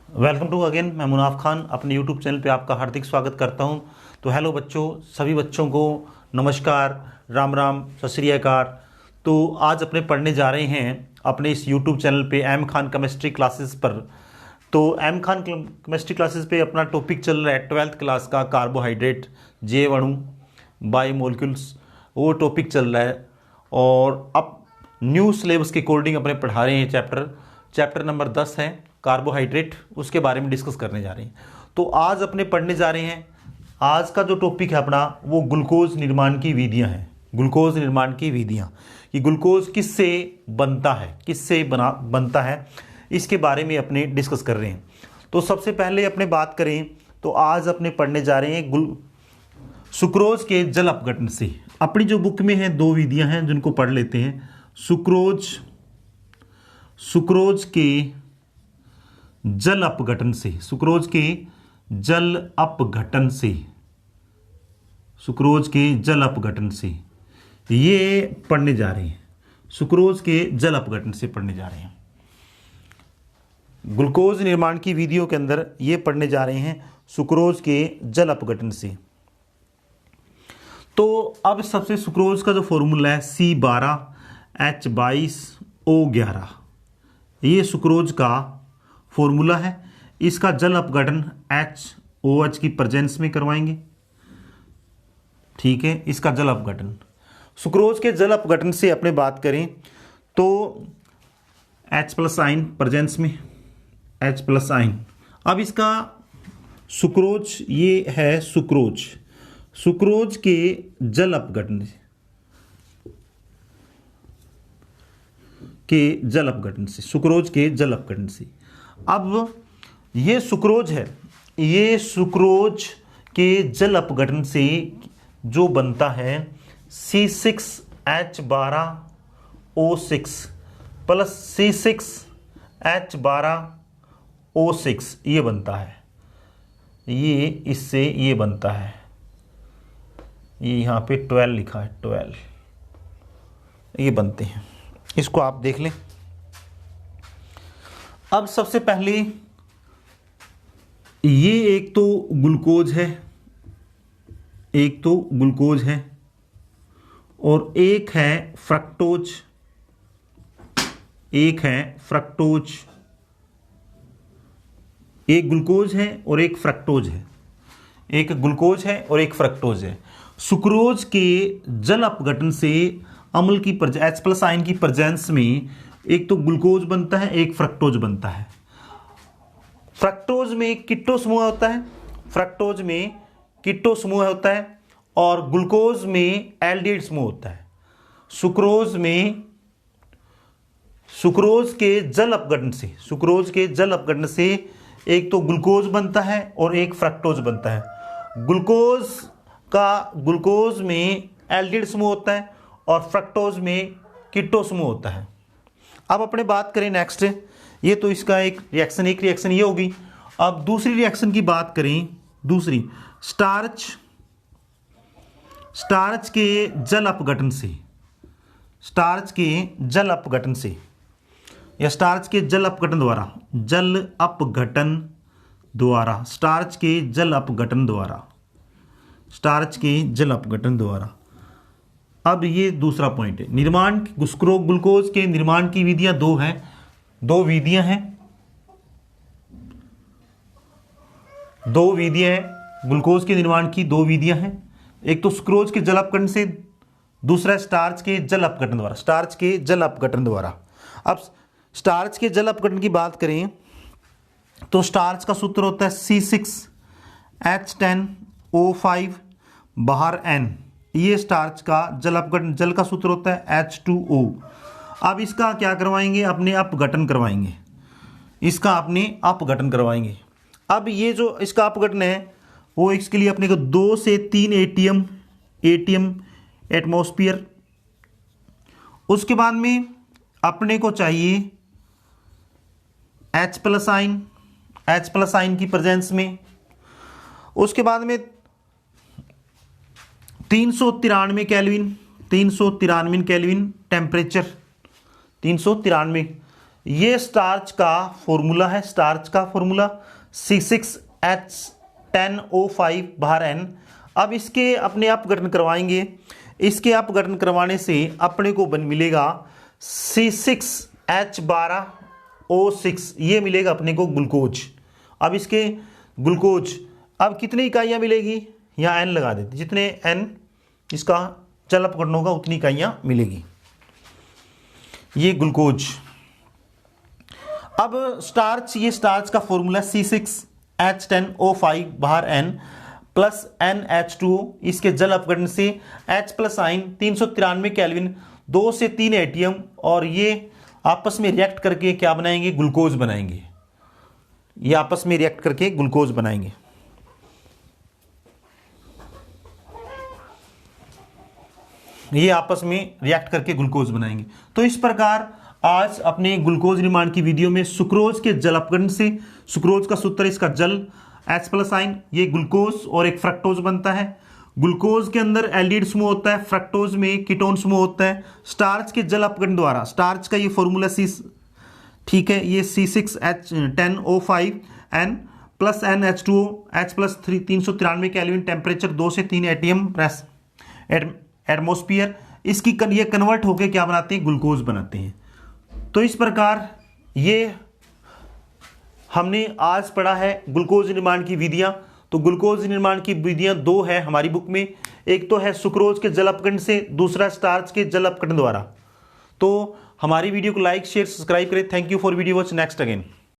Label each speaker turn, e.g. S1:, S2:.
S1: Welcome to again. मैं मुनाफ खान अपने YouTube channel पे आपका हार्दिक स्वागत करता हूं। तो हेलो बच्चों, सभी बच्चों को नमस्कार, राम राम, सत श्री अकाल। तो आज अपने पढ़ने जा रहे हैं अपने इस यूट्यूब चैनल पे एम खान केमिस्ट्री क्लासेस पर। तो एम खान केमिस्ट्री क्लासेस पे अपना टॉपिक चल रहा है 12th क्लास का कार्बोहाइड्रेट, जैव अणु, बायोमोलिक्यूल्स, वो टॉपिक चल रहा है। और अब न्यू सिलेबस के अकॉर्डिंग अपने पढ़ा रहे हैं चैप्टर नंबर 10 है कार्बोहाइड्रेट, उसके बारे में डिस्कस करने जा रहे हैं। तो आज अपने पढ़ने जा रहे हैं, आज का जो टॉपिक है अपना वो ग्लूकोज निर्माण की विधियां हैं। ग्लूकोज निर्माण की विधियां कि ग्लूकोज किससे बनता है, बनता है, इसके बारे में अपने डिस्कस कर रहे हैं। तो सबसे पहले अपने बात करें तो आज अपने पढ़ने जा रहे हैं सुक्रोज के जल अपघटन से। अपनी जो बुक में है दो विधियां हैं जिनको पढ़ लेते हैं। सुक्रोज के जल अपघटन से, सुक्रोज के जल अपघटन से, सुक्रोज के जल अपघटन से ये पढ़ने जा रहे हैं। सुक्रोज के जल अपघटन से पढ़ने जा रहे हैं। ग्लूकोज निर्माण की विधियों के अंदर ये पढ़ने जा रहे हैं सुक्रोज के जल अपघटन से। तो अब सबसे सुक्रोज का जो फॉर्मूला है C12H22O11, ये सुक्रोज का फॉर्मूला है। इसका जल अपघटन HOH की प्रेजेंस में करवाएंगे, ठीक है। इसका जल अपघटन, सुक्रोज के जल अपघटन से अपने बात करें तो H+ आयन प्रेजेंस में, H+ आयन। अब इसका सुक्रोज, ये है सुक्रोज, सुक्रोज के जल अपघटन से, सुक्रोज के जल अपघटन से। अब ये सुक्रोज है, ये सुक्रोज के जल अपघटन से जो बनता है C6H12O6 प्लस C6H12O6 ये बनता है। ये इससे ये बनता है, ये यहाँ पे 12 लिखा है, 12 ये बनते हैं। इसको आप देख लें। अब सबसे पहले ये एक तो ग्लूकोज है, एक तो ग्लूकोज है और एक है फ्रक्टोज, एक है फ्रक्टोज। एक ग्लूकोज है और एक फ्रक्टोज है, एक ग्लूकोज है और एक फ्रक्टोज है। सुक्रोज के जल अपघटन से अम्ल की H+ आयन की प्रेजेंस में एक तो ग्लूकोज बनता है, एक फ्रक्टोज बनता है। फ्रक्टोज में कीटो समूह होता है, फ्रक्टोज में कीटो समूह होता है और ग्लूकोज में एल्डिहाइड समूह होता है। सुक्रोज में, सुक्रोज के जल अपघटन से, सुक्रोज के जल अपघटन से एक तो ग्लूकोज बनता है और एक फ्रक्टोज बनता है। ग्लूकोज में एल्डिहाइड समूह होता है और फ्रक्टोज में कीटो समूह होता है। अब अपने बात करें नेक्स्ट, ये तो इसका एक रिएक्शन ये होगी। अब दूसरी रिएक्शन की बात करें, दूसरी स्टार्च के जल अपघटन से, स्टार्च के जल अपघटन से या स्टार्च के जल अपघटन द्वारा, जल अपघटन द्वारा, स्टार्च के जल अपघटन द्वारा, स्टार्च के जल अपघटन द्वारा। अब ये दूसरा पॉइंट है, निर्माण ग्लूकोज के निर्माण की विधियां दो हैं, दो विधियां हैं, दो विधियां हैं ग्लूकोज के निर्माण की, दो विधियां हैं। एक तो सुक्रोज के जल अपघटन से, दूसरा स्टार्च के जल अपघटन द्वारा, स्टार्च के जल अपघटन द्वारा। अब स्टार्च के जल अपघटन की बात करें तो स्टार्च का सूत्र होता है C6H10O5 बाहर N, ये स्टार्च का जल अपघटन, जल का सूत्र होता है H2O। अब इसका क्या करवाएंगे, अपने अपघटन करवाएंगे, इसका अपने अपघटन करवाएंगे। अब ये जो इसका अपघटन है वो इसके लिए अपने को 2 से 3 एटीएम एटमॉस्फेयर। उसके बाद में अपने को चाहिए H+ आयन, H+ आयन की प्रेजेंस में। उसके बाद में 393 केल्विन, 393 केल्विन टेम्परेचर, 393 ये स्टार्च का फॉर्मूला है, स्टार्च का फॉर्मूला C6H10O5 बाहर N। अब इसके अपने अपघटन करवाएंगे, इसके अपघटन करवाने से अपने को मिलेगा C6H12O6, ये मिलेगा अपने को ग्लूकोज। अब इसके ग्लूकोज अब कितनी इकाइयाँ मिलेगी, यहाँ N लगा देते, जितने N इसका जल अपघटन होगा उतनी इकाइयाँ मिलेगी, ये ग्लूकोज। अब स्टार्च, ये स्टार्च का फॉर्मूला C6H10O5 बाहर N प्लस NH2, इसके जल अपघटन से H प्लस आइन 393 केल्विन 2 से 3 एटीएम, और ये आपस में रिएक्ट करके क्या बनाएंगे, ग्लूकोज बनाएंगे। ये आपस में रिएक्ट करके ग्लूकोज बनाएंगे। ये आपस में रिएक्ट करके ग्लूकोज बनाएंगे। तो इस प्रकार आज अपने ग्लूकोज निर्माण की वीडियो में सुक्रोज के जल अपघटन से, सुक्रोज का सूत्र, इसका जल H प्लस आइन, ये ग्लूकोज और एक फ्रक्टोज बनता है। ग्लूकोज के अंदर एल्डिहाइड समूह होता है, फ्रक्टोज में कीटोन समूह होता है। स्टार्च के जल अपघटन द्वारा, स्टार्च का ये फॉर्मूला ठीक है, ये C6H10O5 N plus NH2O, H plus 393 kelvin, temperature 2 से 3 एटीएम प्रेस एटमोस्फियर, इसकी ये कन्वर्ट होकर क्या बनाते हैं, ग्लूकोज बनाते हैं। तो इस प्रकार ये हमने आज पढ़ा है ग्लूकोज निर्माण की विधियां। तो ग्लूकोज निर्माण की विधियां दो है हमारी बुक में, एक तो है सुक्रोज के जल अपघटन से, दूसरा स्टार्च के जल अपघटन द्वारा। तो हमारी वीडियो को लाइक शेयर सब्सक्राइब करें। Thank you for video watch. Next again.